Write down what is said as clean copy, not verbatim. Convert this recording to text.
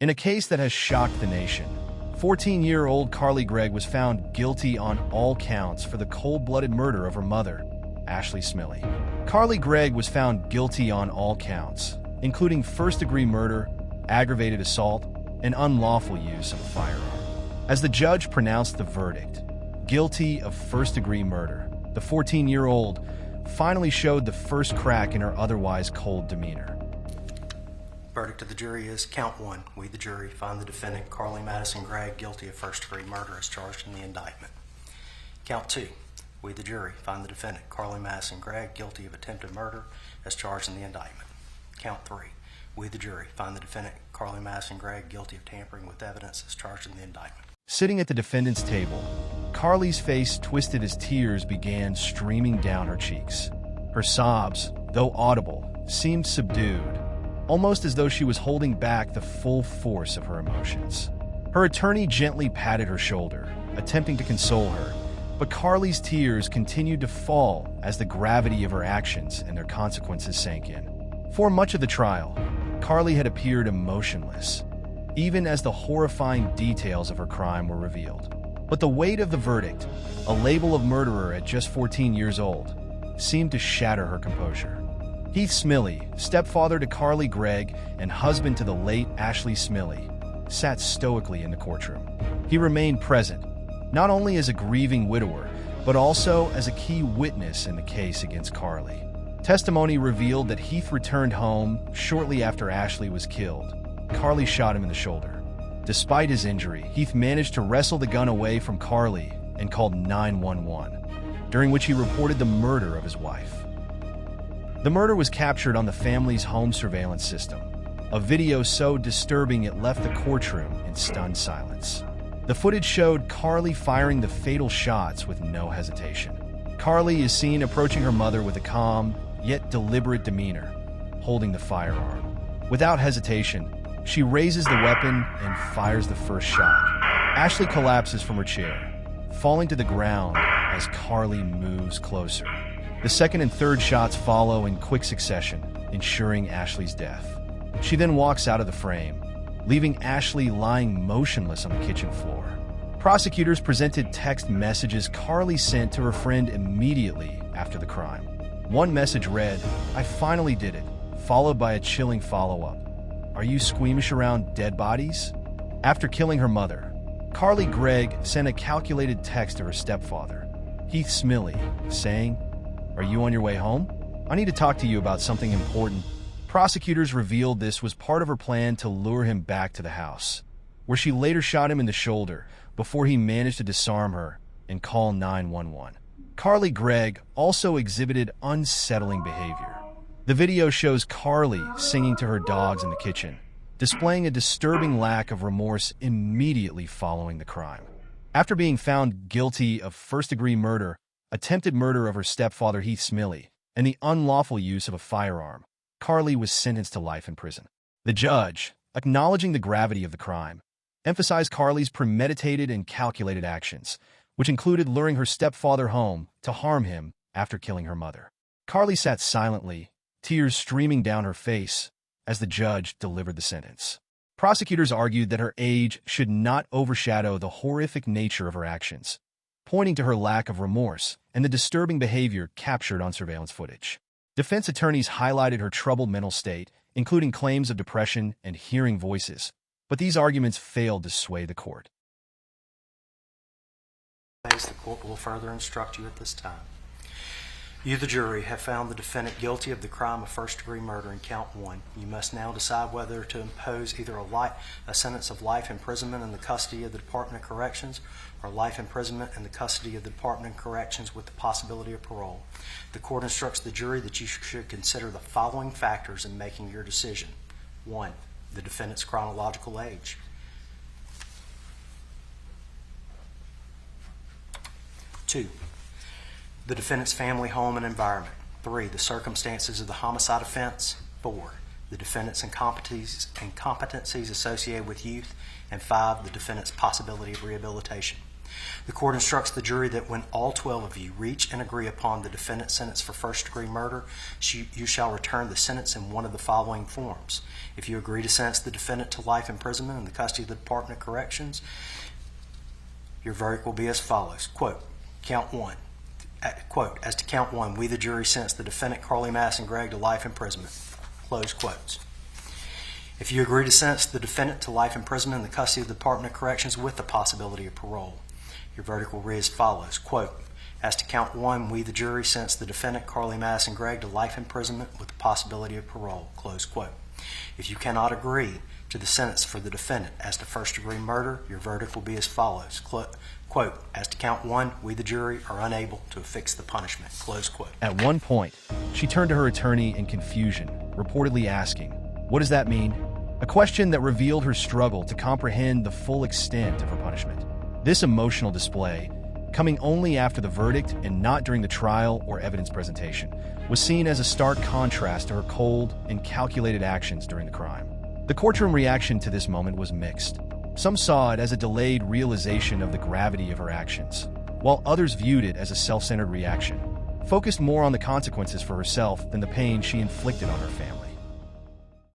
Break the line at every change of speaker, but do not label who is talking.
In a case that has shocked the nation, 14-year-old Carly Gregg was found guilty on all counts for the cold-blooded murder of her mother, Ashley Smylie. Carly Gregg was found guilty on all counts, including first-degree murder, aggravated assault, and unlawful use of a firearm. As the judge pronounced the verdict, guilty of first-degree murder, the 14-year-old finally showed the first crack in her otherwise cold demeanor.
Verdict of the jury is count one. We, the jury, find the defendant, Carly Madison Gregg, guilty of first-degree murder as charged in the indictment. Count two. We, the jury, find the defendant, Carly Madison Gregg, guilty of attempted murder as charged in the indictment. Count three. We, the jury, find the defendant, Carly Madison Gregg, guilty of tampering with evidence as charged in the indictment.
Sitting at the defendant's table, Carly's face twisted as tears began streaming down her cheeks. Her sobs, though audible, seemed subdued, almost as though she was holding back the full force of her emotions. Her attorney gently patted her shoulder, attempting to console her, but Carly's tears continued to fall as the gravity of her actions and their consequences sank in. For much of the trial, Carly had appeared emotionless, even as the horrifying details of her crime were revealed. But the weight of the verdict, a label of murderer at just 14 years old, seemed to shatter her composure. Heath Smylie, stepfather to Carly Gregg and husband to the late Ashley Smylie, sat stoically in the courtroom. He remained present, not only as a grieving widower, but also as a key witness in the case against Carly. Testimony revealed that Heath returned home shortly after Ashley was killed. Carly shot him in the shoulder. Despite his injury, Heath managed to wrestle the gun away from Carly and called 911, during which he reported the murder of his wife. The murder was captured on the family's home surveillance system, a video so disturbing it left the courtroom in stunned silence. The footage showed Carly firing the fatal shots with no hesitation. Carly is seen approaching her mother with a calm, yet deliberate demeanor, holding the firearm. Without hesitation, she raises the weapon and fires the first shot. Ashley collapses from her chair, falling to the ground as Carly moves closer. The second and third shots follow in quick succession, ensuring Ashley's death. She then walks out of the frame, leaving Ashley lying motionless on the kitchen floor. Prosecutors presented text messages Carly sent to her friend immediately after the crime. One message read, "I finally did it," followed by a chilling follow-up. "Are you squeamish around dead bodies?" After killing her mother, Carly Gregg sent a calculated text to her stepfather, Heath Smylie, saying, "Are you on your way home? I need to talk to you about something important." Prosecutors revealed this was part of her plan to lure him back to the house, where she later shot him in the shoulder before he managed to disarm her and call 911. Carly Gregg also exhibited unsettling behavior. The video shows Carly singing to her dogs in the kitchen, displaying a disturbing lack of remorse immediately following the crime. After being found guilty of first-degree murder, attempted murder of her stepfather Heath Smylie, and the unlawful use of a firearm, Carly was sentenced to life in prison. The judge, acknowledging the gravity of the crime, emphasized Carly's premeditated and calculated actions, which included luring her stepfather home to harm him after killing her mother. Carly sat silently, tears streaming down her face, as the judge delivered the sentence. Prosecutors argued that her age should not overshadow the horrific nature of her actions, pointing to her lack of remorse and the disturbing behavior captured on surveillance footage. Defense attorneys highlighted her troubled mental state, including claims of depression and hearing voices, but these arguments failed to sway the court.
The court will further instruct you at this time. You, the jury, have found the defendant guilty of the crime of first-degree murder in count one. You must now decide whether to impose either a sentence of life imprisonment in the custody of the Department of Corrections or life imprisonment in the custody of the Department of Corrections with the possibility of parole. The court instructs the jury that you should consider the following factors in making your decision. 1. The defendant's chronological age. 2. The defendant's family, home, and environment. 3. The circumstances of the homicide offense. 4. The defendant's incompetencies associated with youth. And 5. The defendant's possibility of rehabilitation. The court instructs the jury that when all 12 of you reach and agree upon the defendant's sentence for first-degree murder, you shall return the sentence in one of the following forms. If you agree to sentence the defendant to life imprisonment in the custody of the Department of Corrections, your verdict will be as follows. Quote, count one. Quote, as to count one, we the jury sentence the defendant Carly Mass and Gregg to life imprisonment. Close quotes. If you agree to sentence the defendant to life imprisonment in the custody of the Department of Corrections with the possibility of parole, your verdict will read as follows. Quote, as to count one, we the jury sentence the defendant Carly Mass and Gregg to life imprisonment with the possibility of parole. Close quote. If you cannot agree to the sentence for the defendant as to first-degree murder, your verdict will be as follows. Quote, as to count one, we the jury are unable to affix the punishment. Close quote.
At one point, she turned to her attorney in confusion, reportedly asking, "What does that mean?" A question that revealed her struggle to comprehend the full extent of her punishment. This emotional display, coming only after the verdict and not during the trial or evidence presentation, was seen as a stark contrast to her cold and calculated actions during the crime. The courtroom reaction to this moment was mixed. Some saw it as a delayed realization of the gravity of her actions, while others viewed it as a self-centered reaction, focused more on the consequences for herself than the pain she inflicted on her family.